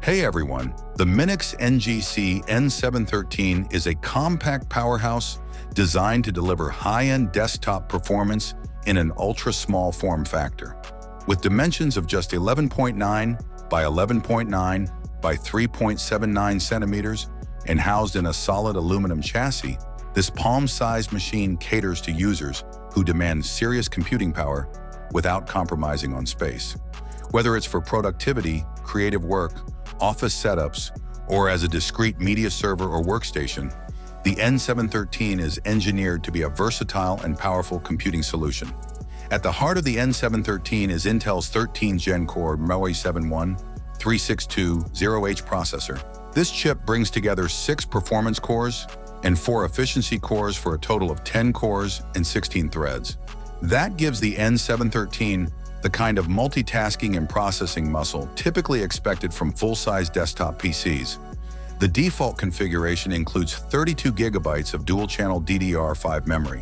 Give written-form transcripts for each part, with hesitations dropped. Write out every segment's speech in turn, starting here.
Hey everyone, the Minix NGC N713 is a compact powerhouse designed to deliver high-end desktop performance in an ultra-small form factor. With dimensions of just 11.9 by 11.9 by 3.79 centimeters and housed in a solid aluminum chassis, this palm-sized machine caters to users who demand serious computing power without compromising on space. Whether it's for productivity, creative work, office setups, or as a discrete media server or workstation, the N713 is engineered to be a versatile and powerful computing solution. At the heart of the N713 is Intel's 13th Gen Core MOE7136200H processor. This chip brings together 6 performance cores and 4 efficiency cores for a total of 10 cores and 16 threads. That gives the N713 the kind of multitasking and processing muscle typically expected from full-size desktop PCs. The default configuration includes 32 gigabytes of dual-channel DDR5 memory,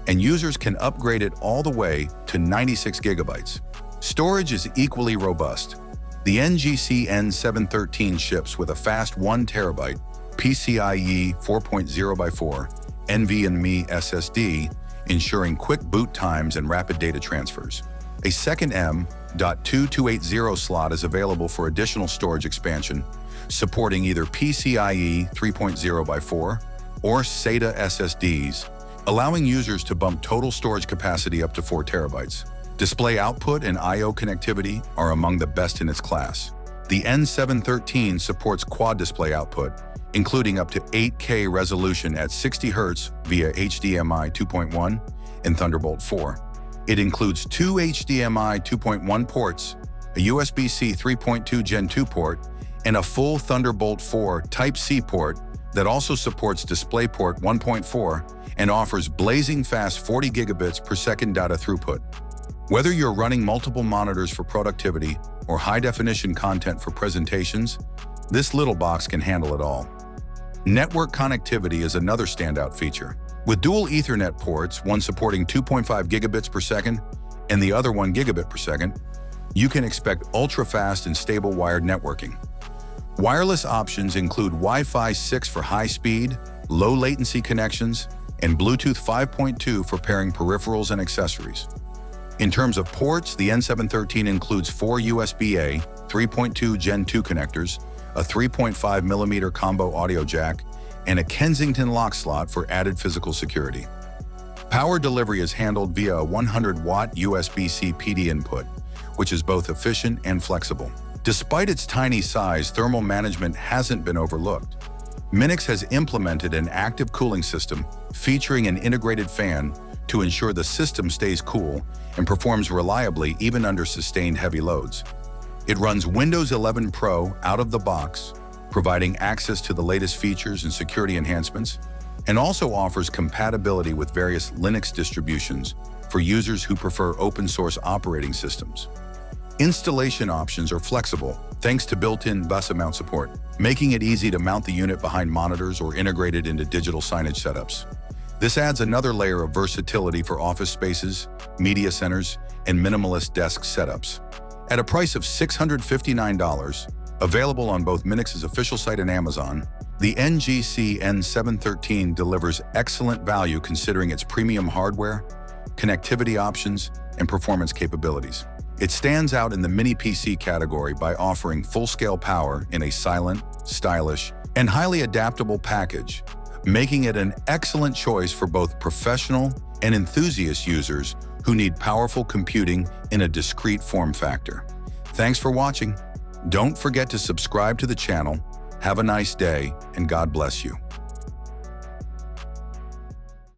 and users can upgrade it all the way to 96 gigabytes. Storage is equally robust. The NGC N713 ships with a fast 1 terabyte PCIe 4.0x4 NVMe SSD, ensuring quick boot times and rapid data transfers. A second M.2280 slot is available for additional storage expansion, supporting either PCIe 3.0x4 or SATA SSDs, allowing users to bump total storage capacity up to 4 terabytes. Display output and I/O connectivity are among the best in its class. The N713 supports quad display output, including up to 8K resolution at 60 Hz via HDMI 2.1 and Thunderbolt 4. It includes 2 HDMI 2.1 ports, a USB-C 3.2 Gen 2 port, and a full Thunderbolt 4 Type-C port that also supports DisplayPort 1.4 and offers blazing fast 40 gigabits per second data throughput. Whether you're running multiple monitors for productivity or high-definition content for presentations, this little box can handle it all. Network connectivity is another standout feature. With dual Ethernet ports, one supporting 2.5 gigabits per second and the other 1 gigabit per second, you can expect ultra-fast and stable wired networking. Wireless options include Wi-Fi 6 for high-speed, low-latency connections, and Bluetooth 5.2 for pairing peripherals and accessories. In terms of ports, the N713 includes 4 USB-A 3.2 Gen 2 connectors, a 3.5mm combo audio jack, and a Kensington lock slot for added physical security. Power delivery is handled via a 100-watt USB-C PD input, which is both efficient and flexible. Despite its tiny size, thermal management hasn't been overlooked. Minix has implemented an active cooling system featuring an integrated fan to ensure the system stays cool and performs reliably even under sustained heavy loads. It runs Windows 11 Pro out of the box, providing access to the latest features and security enhancements, and also offers compatibility with various Linux distributions for users who prefer open-source operating systems. Installation options are flexible thanks to built-in bus mount support, making it easy to mount the unit behind monitors or integrate it into digital signage setups. This adds another layer of versatility for office spaces, media centers, and minimalist desk setups. At a price of $659, available on both Minix's official site and Amazon, the NGC N713 delivers excellent value considering its premium hardware, connectivity options, and performance capabilities. It stands out in the mini PC category by offering full-scale power in a silent, stylish, and highly adaptable package, making it an excellent choice for both professional and enthusiast users who need powerful computing in a discrete form factor. Thanks for watching. Don't forget to subscribe to the channel. Have a nice day, and God bless you.